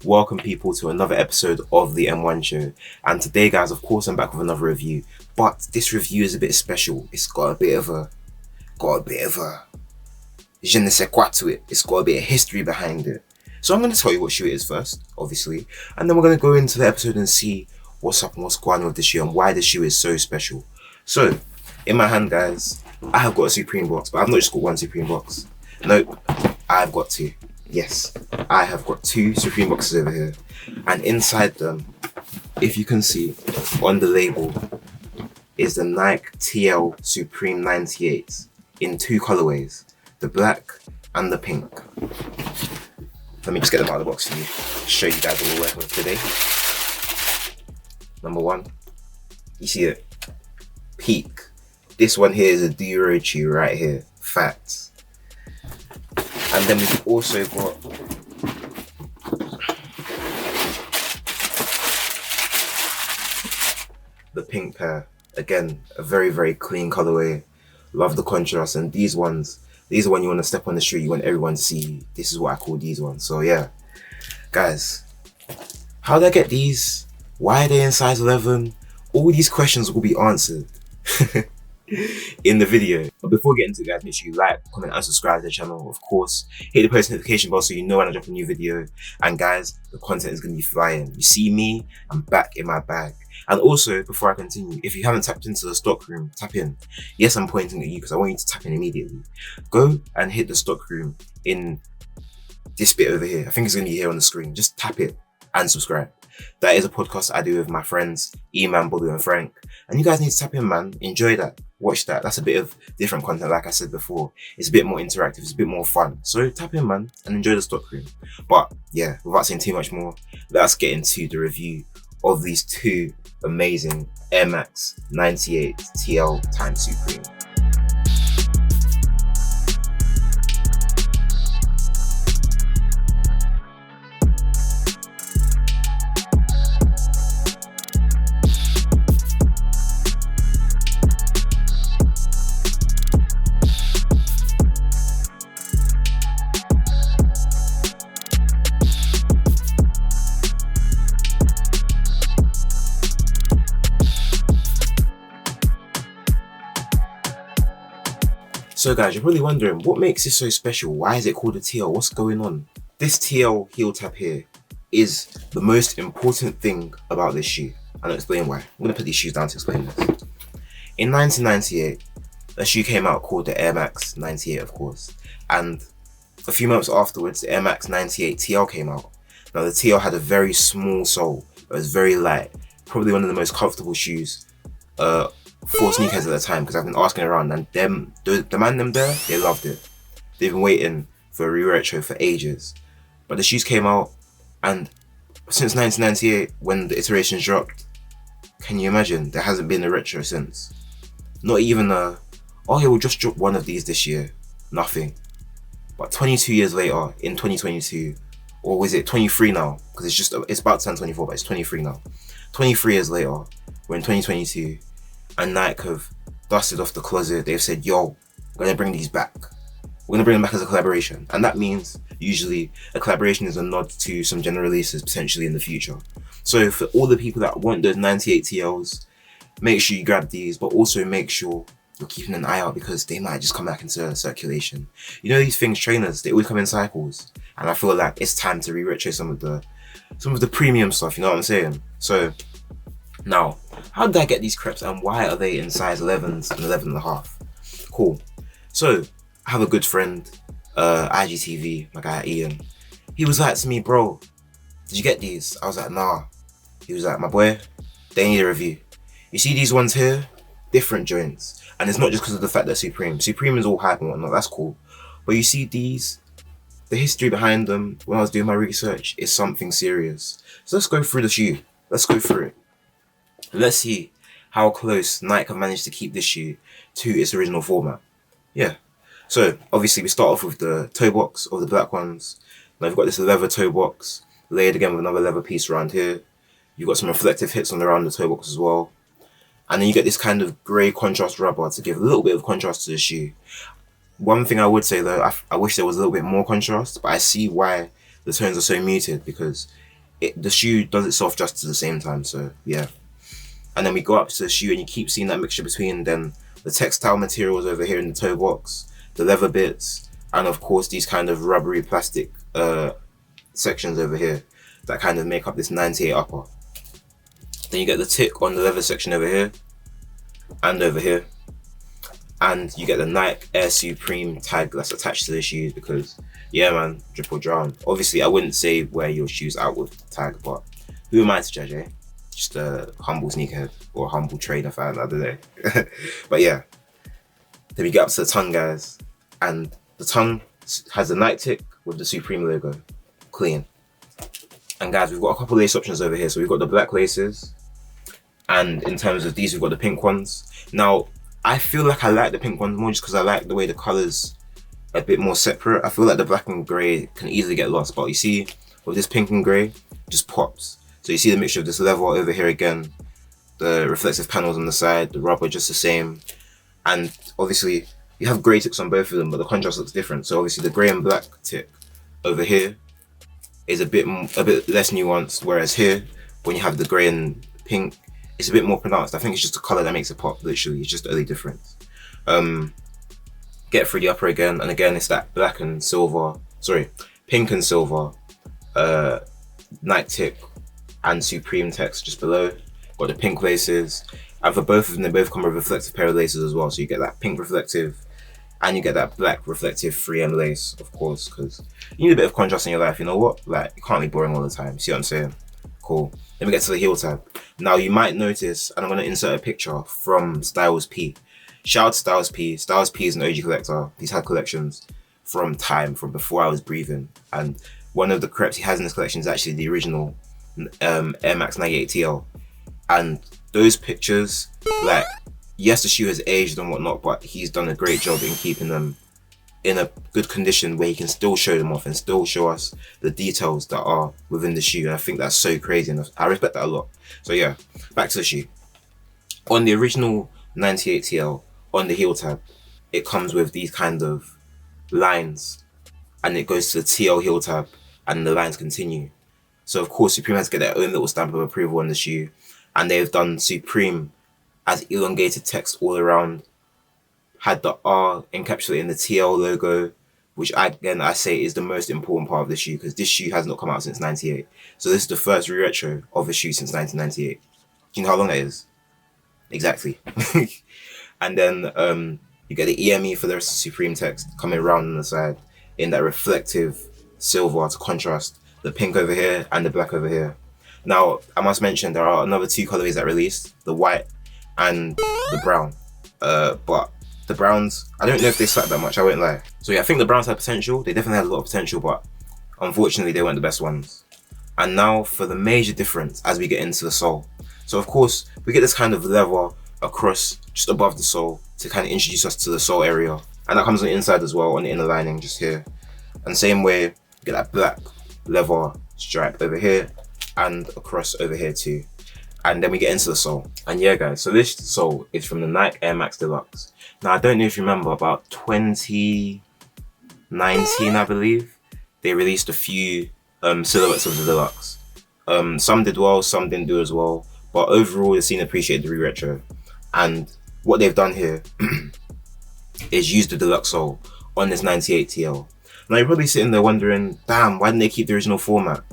Welcome people to another episode of the M1 show. And today guys, of course I'm back with another review, but this review is a bit special. It's got a bit of a je ne sais quoi to it. It's got a bit of history behind it. So I'm going to tell you what shoe it is first, obviously, and then we're going to go into the episode and see what's up and what's going on with the shoe and why the shoe is so special. So, in my hand guys, I have got a Supreme box, but I've not just got one Supreme box. Nope, I've got two. Yes, I have got two Supreme boxes over here, and inside them, if you can see on the label, is the Nike TL Supreme 98 in two colorways, the black and the pink. Let me just get them out of the box for you, show you guys what we're working with today. Number one, you see it, peak. This one here is a Duro shoe right here, facts. And then we've also got the pink pair. Again, a very clean colorway. Love the contrast. And these are when you want to step on the street, you want everyone to see. This is what I call these ones. So yeah, guys, how did I get these? Why are they in size 11? All these questions will be answered in the video. But before we get into it guys, make sure you like, comment and subscribe to the channel. Of course, hit the post notification bell so you know when I drop a new video. And guys, the content is going to be flying. You see me, I'm back in my bag. And also, before I continue, if you haven't tapped into the Stockroom, tap in. Yes, I'm pointing at you because I want you to tap in immediately. Go and hit the Stockroom in this bit over here. I think it's going to be here on the screen. Just tap it and subscribe. That is a podcast I do with my friends, E-Man, Bobby and Frank. And you guys need to tap in, man. Enjoy that. Watch that. That's a bit of different content, like I said before. It's a bit more interactive. It's a bit more fun. So tap in, man, and enjoy the Stockroom. But yeah, without saying too much more, let us get into the review of these two amazing Air Max 98 TL x Supreme. So guys, you're probably wondering, what makes this so special? Why is it called a TL? What's going on? This TL heel tab here is the most important thing about this shoe. And I'll explain why. I'm going to put these shoes down to explain this. In 1998, a shoe came out called the Air Max 98, of course. And a few months afterwards, the Air Max 98 TL came out. Now the TL had a very small sole. It was very light. Probably one of the most comfortable shoes for sneakers at the time, because I've been asking around and the man them there, they loved it. They've been waiting for a re-retro for ages. But the shoes came out, and since 1998 when the iterations dropped, can you imagine, there hasn't been a retro since. Not even oh yeah, we'll just drop one of these this year. Nothing. But 22 years later, in 2022, or was it 23 now, because it's about to turn 24, but it's 23 now. 23 years later, we're in 2022, and Nike have dusted off the closet. They've said, yo, we're gonna bring these back. We're gonna bring them back as a collaboration. And that means, usually, a collaboration is a nod to some general releases potentially in the future. So for all the people that want those 98 TLs, make sure you grab these, but also make sure you're keeping an eye out because they might just come back into circulation. You know these things, trainers, they always come in cycles. And I feel like it's time to re-retro some of the premium stuff, you know what I'm saying? So, now, how did I get these crepes and why are they in size 11s and 11.5? Cool. So, I have a good friend, IGTV, my guy Ian. He was like to me, bro, did you get these? I was like, nah. He was like, my boy, they need a review. You see these ones here? Different joints. And it's not just because of the fact they're Supreme. Supreme is all hype and whatnot, that's cool. But you see these, the history behind them, when I was doing my research, is something serious. So let's go through the shoe. Let's go through it. Let's see how close Nike have managed to keep this shoe to its original format. Yeah. So obviously we start off with the toe box of the black ones. Now we've got this leather toe box layered again with another leather piece around here. You've got some reflective hits on around the toe box as well. And then you get this kind of grey contrast rubber to give a little bit of contrast to the shoe. One thing I would say though, I wish there was a little bit more contrast, but I see why the tones are so muted, because the shoe does itself justice at the same time. So yeah. And then we go up to the shoe and you keep seeing that mixture between then the textile materials over here in the toe box, the leather bits, and of course these kind of rubbery plastic sections over here that kind of make up this 98 upper. Then you get the tick on the leather section over here and over here. And you get the Nike Air Supreme tag that's attached to the shoes because, yeah man, drip or drown. Obviously, I wouldn't say wear your shoes out with the tag, but who am I to judge, eh? Just a humble sneakerhead or a humble trader fan, I don't know. But yeah, then we get up to the tongue, guys. And the tongue has the Nike tick with the Supreme logo. Clean. And guys, we've got a couple lace options over here. So we've got the black laces. And in terms of these, we've got the pink ones. Now, I feel like I like the pink ones more just because I like the way the colours are a bit more separate. I feel like the black and grey can easily get lost. But you see, with this pink and grey, just pops. So you see the mixture of this leather over here again, the reflective panels on the side, the rubber just the same. And obviously, you have grey ticks on both of them, but the contrast looks different. So obviously the grey and black tick over here is a bit less nuanced, whereas here, when you have the grey and pink, it's a bit more pronounced. I think it's just the colour that makes it pop, literally. It's just the only difference. Get through the upper again, and again, it's that black and silver, sorry, pink and silver, Nike tick and Supreme text just below. Got the pink laces, and for both of them, they both come with a reflective pair of laces as well. So you get that pink reflective, and you get that black reflective 3M lace, of course, because you need a bit of contrast in your life. You know what? Like, it can't be boring all the time. See what I'm saying? Cool. Then we get to the heel tab. Now you might notice, and I'm going to insert a picture from Styles P. Shout out to Styles P. Styles P is an OG collector. He's had collections from before I was breathing. And one of the creps he has in his collection is actually the original Air Max 98 TL. And those pictures, like, yes, the shoe has aged and whatnot, but he's done a great job in keeping them in a good condition where he can still show them off and still show us the details that are within the shoe. And I think that's so crazy, and I respect that a lot. So yeah, back to the shoe. On the original 98 TL, on the heel tab, it comes with these kind of lines, and it goes to the TL heel tab, and the lines continue. So of course, Supreme has to get their own little stamp of approval on the shoe, and they've done Supreme as elongated text all around, had the R encapsulated in the TL logo, which I say is the most important part of the shoe, because this shoe has not come out since 98. So this is the first re-retro of a shoe since 1998. Do you know how long that is? Exactly. And then you get the EME for the rest of the Supreme text coming around on the side in that reflective silver to contrast the pink over here and the black over here. Now, I must mention there are another two colorways that released, the white and the brown. But the browns, I don't know if they slapped that much, I won't lie. So yeah, I think the browns had potential. They definitely had a lot of potential, but unfortunately they weren't the best ones. And now for the major difference as we get into the sole. So of course, we get this kind of leather across just above the sole to kind of introduce us to the sole area. And that comes on the inside as well, on the inner lining, just here. And same way, you get that black leather stripe over here and across over here too. And then we get into the sole. And yeah guys, so this sole is from the Nike Air Max Deluxe. Now I don't know if you remember, about 2019 I believe, they released a few silhouettes of the Deluxe. Some did well, some didn't do as well. But overall, the scene appreciated the re-retro. And what they've done here is use the Deluxe sole on this 98 TL. Now you're probably sitting there wondering, damn, why didn't they keep the original format?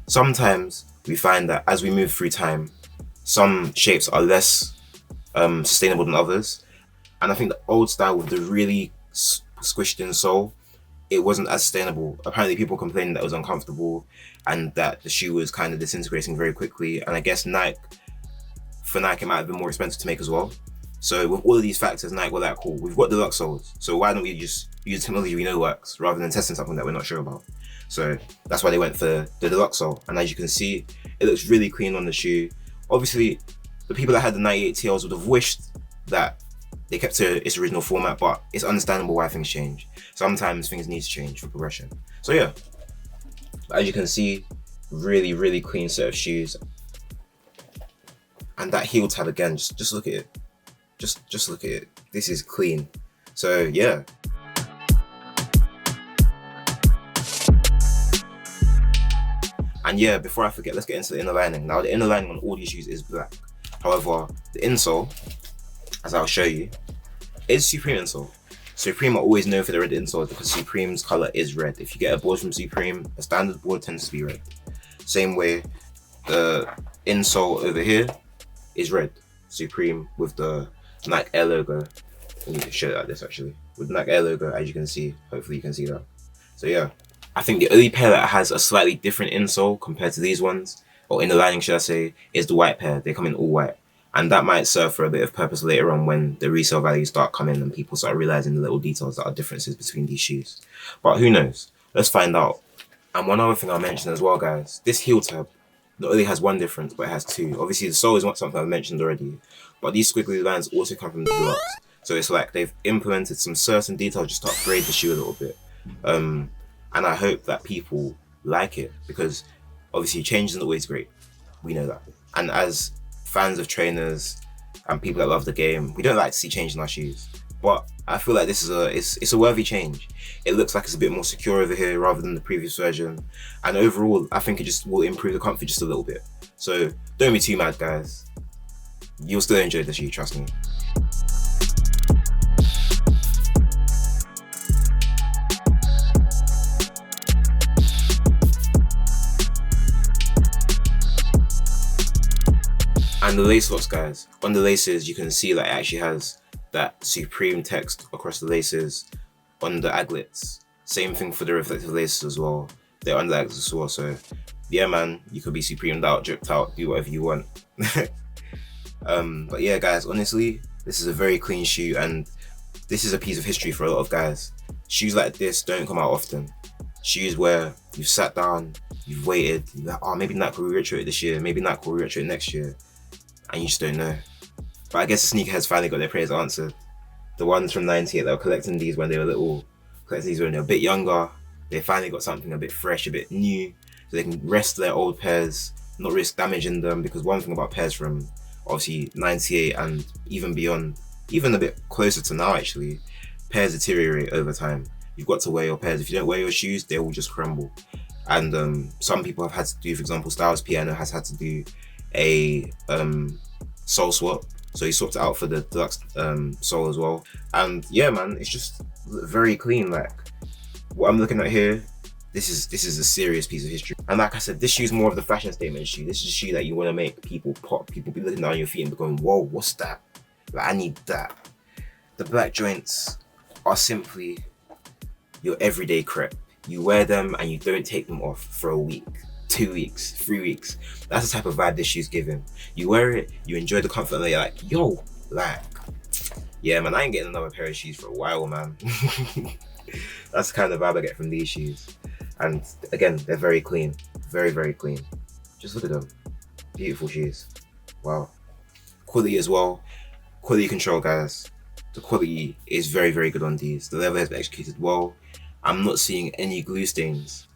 Sometimes we find that as we move through time, some shapes are less sustainable than others. And I think the old style with the really squished in sole, it wasn't as sustainable. Apparently people complained that it was uncomfortable and that the shoe was kind of disintegrating very quickly. And I guess for Nike, it might have been more expensive to make as well. So with all of these factors, Nike were like, cool, we've got Deluxe soles. So why don't we just use technology we know works rather than testing something that we're not sure about? So that's why they went for the Deluxe sole. And as you can see, it looks really clean on the shoe. Obviously, the people that had the 98 TLs would have wished that they kept to its original format, but it's understandable why things change. Sometimes things need to change for progression. So yeah, as you can see, really, really clean set of shoes. And that heel tab again, just look at it. Just look at it. This is clean. So yeah. And yeah, before I forget, let's get into the inner lining. Now the inner lining on all these shoes is black. However, the insole, as I'll show you, is Supreme insole. Supreme are always known for the red insoles because Supreme's color is red. If you get a board from Supreme, a standard board tends to be red. Same way, the insole over here is red. Supreme with the Nike Air logo. Let me show it like this actually. With the Nike Air logo, as you can see, hopefully you can see that. So yeah, I think the only pair that has a slightly different insole compared to these ones, or inner lining should I say, is the white pair. They come in all white. And that might serve for a bit of purpose later on when the resale values start coming and people start realizing the little details that are differences between these shoes. But who knows? Let's find out. And one other thing I'll mention as well, guys, this heel tab not only has one difference, but it has two. Obviously, the sole is not something I've mentioned already, but these squiggly lines also come from the deluxe. So it's like they've implemented some certain details just to upgrade the shoe a little bit. And I hope that people like it because obviously change isn't always great. We know that. And as fans of trainers and people that love the game, we don't like to see change in our shoes, but I feel like this is it's a worthy change. It looks like it's a bit more secure over here rather than the previous version, and overall I think it just will improve the comfort just a little bit. So don't be too mad, guys. You'll still enjoy the shoe, trust me. And the lace locks, guys. On the laces, you can see that it actually has that Supreme text across the laces on the aglets. Same thing for the reflective laces as well. They're on the aglets as well. So yeah, man, you could be Supremed out, dripped out, do whatever you want. But yeah, guys, honestly, this is a very clean shoe and this is a piece of history for a lot of guys. Shoes like this don't come out often. Shoes where you've sat down, you've waited, you're like, oh, maybe Nike will retro it this year, maybe Nike will retro it next year. And you just don't know. But I guess the sneakerheads finally got their prayers answered. The ones from '98 that were collecting these when they were little, collecting these when they were a bit younger, they finally got something a bit fresh, a bit new, so they can rest their old pairs, not risk damaging them. Because one thing about pairs from obviously '98 and even beyond, even a bit closer to now actually, pairs deteriorate over time. You've got to wear your pairs. If you don't wear your shoes, they will just crumble. And some people have had to do, for example, Styles Piano has had to do a sole swap, so he swapped it out for the deluxe sole as well. And yeah, man, it's just very clean. Like what I'm looking at here, this is a serious piece of history. And like I said, this shoe is more of the fashion statement shoe. This is a shoe that you want to make people pop. People be looking down your feet and be going, whoa, what's that? Like, I need that. The black joints are simply your everyday crepe. You wear them and you don't take them off for a week, 2 weeks, 3 weeks. That's the type of vibe this shoe's giving. You wear it, you enjoy the comfort, and you're like, yo, like, yeah, man, I ain't getting another pair of shoes for a while, man. That's the kind of vibe I get from these shoes. And again, they're very clean, very, very clean. Just look at them, beautiful shoes. Wow. Quality as well, quality control, guys. The quality is very, very good on these. The leather has been executed well. I'm not seeing any glue stains.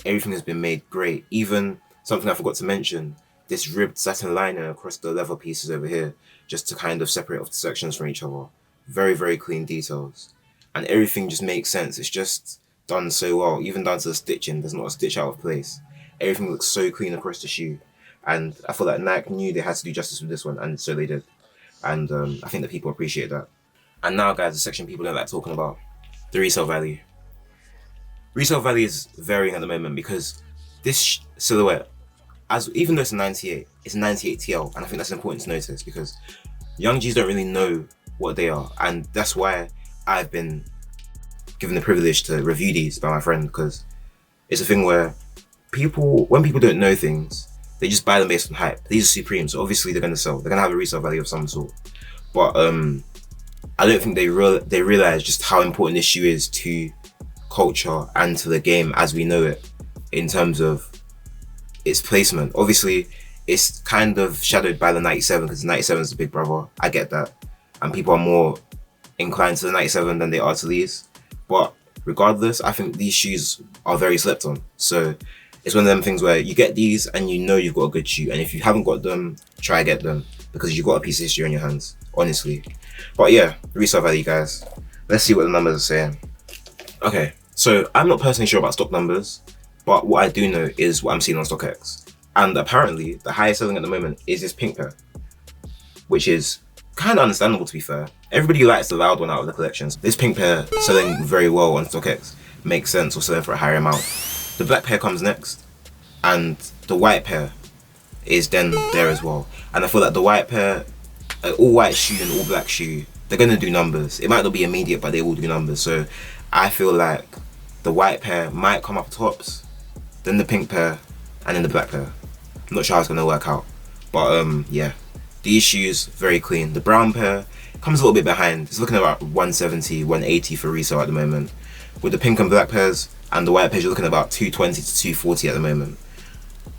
Everything has been made great. Even something I forgot to mention, this ribbed satin liner across the leather pieces over here, just to kind of separate off the sections from each other. Very, very clean details. And everything just makes sense. It's just done so well, even down to the stitching. There's not a stitch out of place. Everything looks so clean across the shoe. And I feel like Nike knew they had to do justice with this one, and so they did. And I think that people appreciate that. And now, guys, the section people don't like talking about, the resale value. Resale value is varying at the moment because this silhouette, even though it's a 98, it's a 98 TL, and I think that's important to notice because young G's don't really know what they are, and that's why I've been given the privilege to review these by my friend, because it's a thing where when people don't know things, they just buy them based on hype. These are Supreme, so obviously they're going to sell. They're going to have a resale value of some sort. But I don't think they realize just how important this shoe is to culture and to the game as we know it, in terms of its placement. Obviously, it's kind of shadowed by the 97 because the 97 is the big brother. I get that. And people are more inclined to the 97 than they are to these. But regardless, I think these shoes are very slept on. So it's one of them things where you get these and you know you've got a good shoe. And if you haven't got them, try get them because you've got a piece of history on your hands, honestly. But yeah, resale value, guys. Let's see what the numbers are saying. Okay, so I'm not personally sure about stock numbers. But what I do know is what I'm seeing on StockX. And apparently, the highest selling at the moment is this pink pair, which is kind of understandable, to be fair. Everybody likes the loud one out of the collections. This pink pair selling very well on StockX makes sense, or selling for a higher amount. The black pair comes next, and the white pair is then there as well. And I feel like the white pair, all white shoe and all black shoe, they're gonna do numbers. It might not be immediate, but they will do numbers. So I feel like the white pair might come up tops, then the pink pair, and then the black pair. I'm not sure how it's gonna work out, but yeah, these shoes very clean. The brown pair comes a little bit behind. It's looking about 170, 180 for resale at the moment. With the pink and black pairs and the white pairs, you're looking at about 220 to 240 at the moment.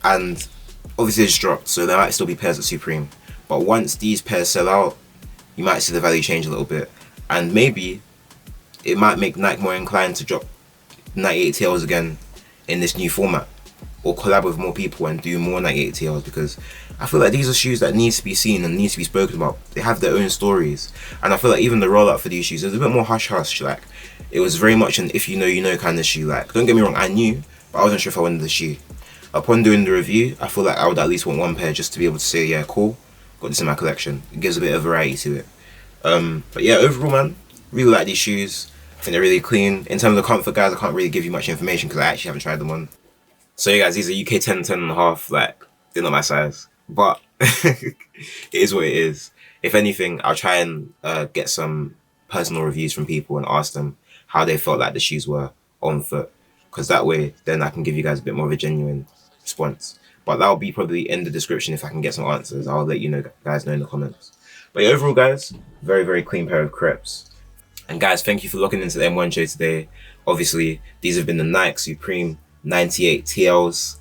And obviously it's dropped, so there might still be pairs at Supreme. But once these pairs sell out, you might see the value change a little bit, and maybe it might make Nike more inclined to drop 98 TLs again in this new format, or collab with more people and do more 98 TLs, because I feel like these are shoes that need to be seen and need to be spoken about. They have their own stories, and I feel like even the rollout for these shoes is a bit more hush hush. Like, it was very much an if you know you know kind of shoe. Like, don't get me wrong, I knew, but I wasn't sure if I wanted the shoe. Upon doing the review, I feel like I would at least want one pair just to be able to say, yeah, cool, got this in my collection. It gives a bit of variety to it. But yeah, overall, man, really like these shoes. I think they're really clean. In terms of comfort, guys, I can't really give you much information because I actually haven't tried them on. So yeah, guys, these are UK 10, 10 and a half. Like, they're not my size, but it is what it is. If anything, I'll try and get some personal reviews from people and ask them how they felt like the shoes were on foot, because that way, then I can give you guys a bit more of a genuine response. But that'll be probably in the description. If I can get some answers, I'll let you know, guys know in the comments. But yeah, overall, guys, very, very clean pair of crepes. And guys, thank you for locking into the M1 show today. Obviously, these have been the Nike Supreme 98 TLs.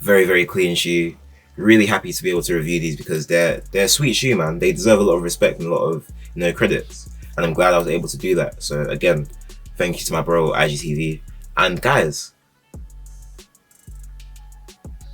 Very, very clean shoe. Really happy to be able to review these because they're a sweet shoe, man. They deserve a lot of respect and a lot of, you know, credits. And I'm glad I was able to do that. So again, thank you to my bro IGTV. And guys,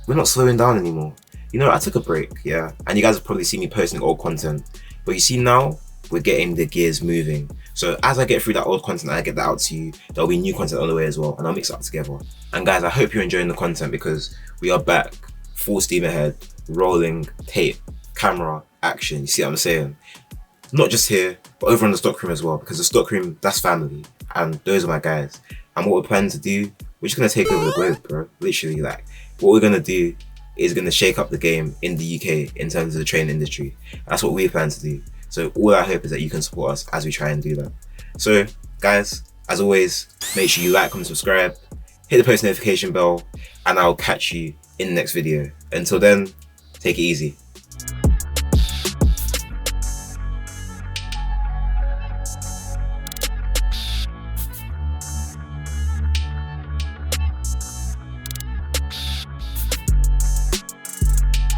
we're not slowing down anymore. You know, I took a break, yeah. And you guys have probably seen me posting old content. But you see now, we're getting the gears moving. So as I get through that old content and I get that out to you, there'll be new content on the way as well, and I'll mix it up together. And guys, I hope you're enjoying the content because we are back, full steam ahead, rolling, tape, camera, action. You see what I'm saying? Not just here, but over on the Stockroom as well, because the Stockroom, that's family, and those are my guys. And what we're planning to do, we're just gonna take over the globe, bro. Literally, like, what we're gonna do is gonna shake up the game in the UK in terms of the training industry. That's what we plan to do. So all I hope is that you can support us as we try and do that. So guys, as always, make sure you like, comment, subscribe, hit the post notification bell, and I'll catch you in the next video. Until then, take it easy.